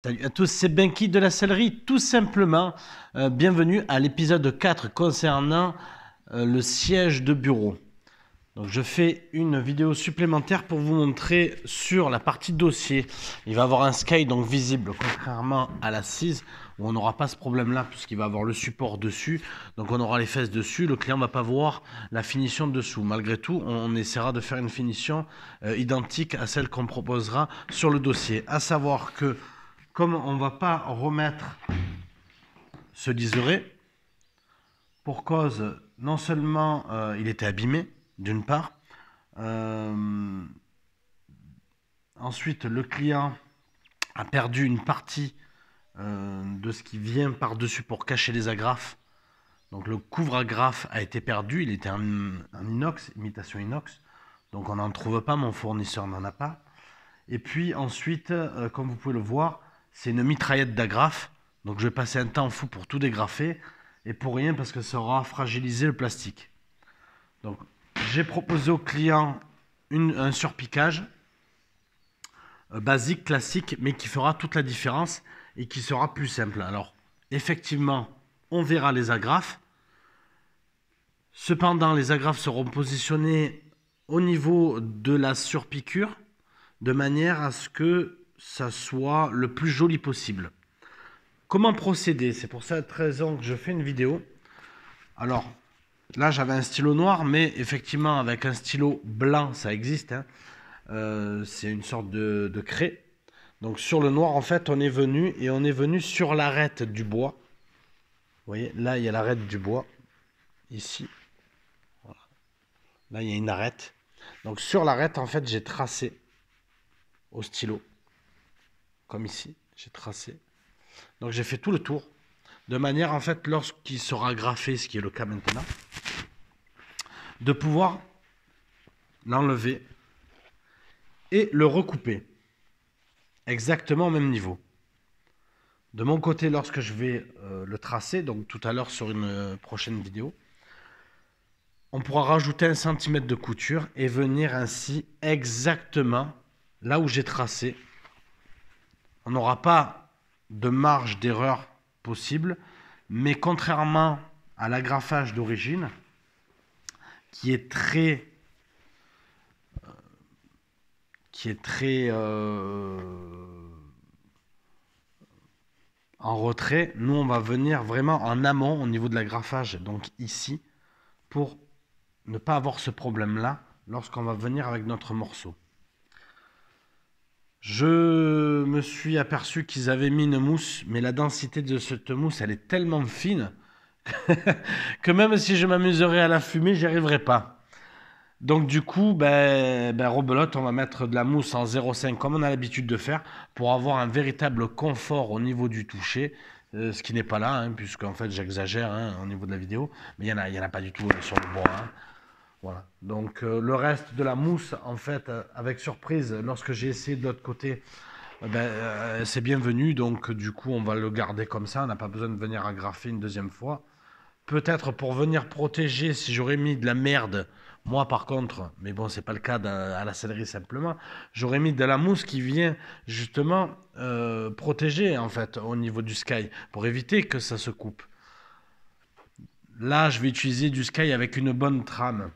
Salut à tous, c'est Benki de la sellerie, tout simplement. Bienvenue à l'épisode 4 concernant le siège de bureau. Donc je fais une vidéo supplémentaire pour vous montrer sur la partie dossier. Il va y avoir un sky donc visible, contrairement à l'assise où on n'aura pas ce problème là puisqu'il va avoir le support dessus. Donc on aura les fesses dessus, le client ne va pas voir la finition dessous. Malgré tout, on essaiera de faire une finition identique à celle qu'on proposera sur le dossier. À savoir que comme on ne va pas remettre ce liseré, pour cause, non seulement il était abîmé, d'une part, ensuite le client a perdu une partie de ce qui vient par-dessus pour cacher les agrafes. Donc le couvre-agrafe a été perdu, il était en inox, imitation inox, donc on n'en trouve pas, mon fournisseur n'en a pas. Et puis ensuite, comme vous pouvez le voir, c'est une mitraillette d'agrafes. Donc je vais passer un temps fou pour tout dégrafer. Et pour rien parce que ça aura fragilisé le plastique. Donc j'ai proposé au client un surpiquage basique, classique, mais qui fera toute la différence et qui sera plus simple. Alors effectivement, on verra les agrafes. Cependant, les agrafes seront positionnées au niveau de la surpiqûre de manière à ce que ça soit le plus joli possible. Comment procéder? C'est pour cette raison que je fais une vidéo. Alors, là j'avais un stylo noir, mais effectivement avec un stylo blanc, ça existe. Hein. C'est une sorte de craie. Donc sur le noir, en fait, on est venu sur l'arête du bois. Vous voyez, là il y a l'arête du bois. Ici. Voilà. Là il y a une arête. Donc sur l'arête, en fait, j'ai tracé au stylo. Comme ici, j'ai tracé. Donc j'ai fait tout le tour, de manière en fait, lorsqu'il sera graffé, ce qui est le cas maintenant, de pouvoir l'enlever et le recouper exactement au même niveau. De mon côté, lorsque je vais le tracer, donc tout à l'heure sur une prochaine vidéo, on pourra rajouter 1 cm de couture et venir ainsi exactement là où j'ai tracé. On n'aura pas de marge d'erreur possible, mais contrairement à l'agrafage d'origine, qui est très en retrait, nous on va venir vraiment en amont au niveau de l'agrafage, donc ici, pour ne pas avoir ce problème là lorsqu'on va venir avec notre morceau. Je me suis aperçu qu'ils avaient mis une mousse, mais la densité de cette mousse, elle est tellement fine que même si je m'amuserais à la fumer, j'y arriverai pas. Donc du coup, rebelote, on va mettre de la mousse en 0,5 comme on a l'habitude de faire pour avoir un véritable confort au niveau du toucher, ce qui n'est pas là, hein, puisqu'en fait j'exagère hein, au niveau de la vidéo, mais il y en a pas du tout sur le bois. Hein. Voilà. Donc le reste de la mousse, en fait, avec surprise, lorsque j'ai essayé de l'autre côté, c'est bienvenu. Donc du coup, on va le garder comme ça. On n'a pas besoin de venir agrafer une deuxième fois. Peut-être pour venir protéger, si j'aurais mis de la merde, moi par contre, mais bon, c'est pas le cas à la sellerie simplement, j'aurais mis de la mousse qui vient justement protéger en fait au niveau du sky pour éviter que ça se coupe. Là, je vais utiliser du sky avec une bonne trame.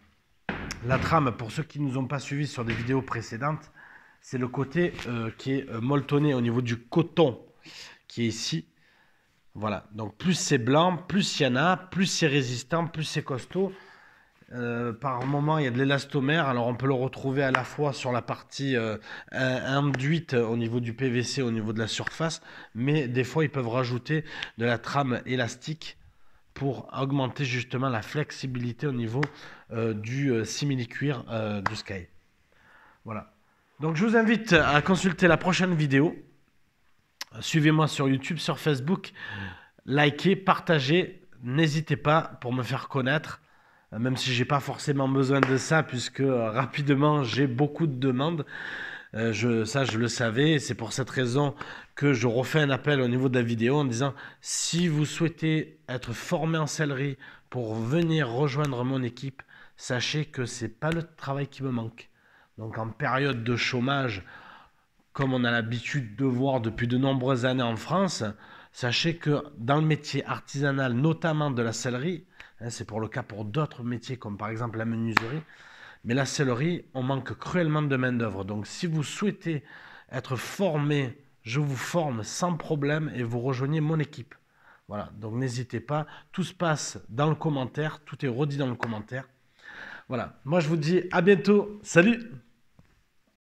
La trame, pour ceux qui ne nous ont pas suivis sur des vidéos précédentes, c'est le côté qui est molletonné au niveau du coton qui est ici. Voilà, donc plus c'est blanc, plus il y en a, plus c'est résistant, plus c'est costaud. Par moment, il y a de l'élastomère, alors on peut le retrouver à la fois sur la partie induite au niveau du PVC, au niveau de la surface, mais des fois ils peuvent rajouter de la trame élastique pour augmenter justement la flexibilité au niveau du simili-cuir du Sky. Voilà. Donc je vous invite à consulter la prochaine vidéo. Suivez-moi sur YouTube, sur Facebook. Likez, partagez. N'hésitez pas pour me faire connaître. Même si j'ai pas forcément besoin de ça, puisque rapidement j'ai beaucoup de demandes. Ça, je le savais. C'est pour cette raison que je refais un appel au niveau de la vidéo en disant si vous souhaitez être formé en sellerie pour venir rejoindre mon équipe, sachez que c'est pas le travail qui me manque. Donc en période de chômage, comme on a l'habitude de voir depuis de nombreuses années en France, sachez que dans le métier artisanal, notamment de la sellerie, hein, c'est pour le cas pour d'autres métiers comme par exemple la menuiserie, mais la sellerie, on manque cruellement de main-d'œuvre. Donc si vous souhaitez être formé, je vous forme sans problème et vous rejoignez mon équipe. Voilà, donc n'hésitez pas, tout se passe dans le commentaire, tout est redit dans le commentaire. Voilà, moi je vous dis à bientôt, salut!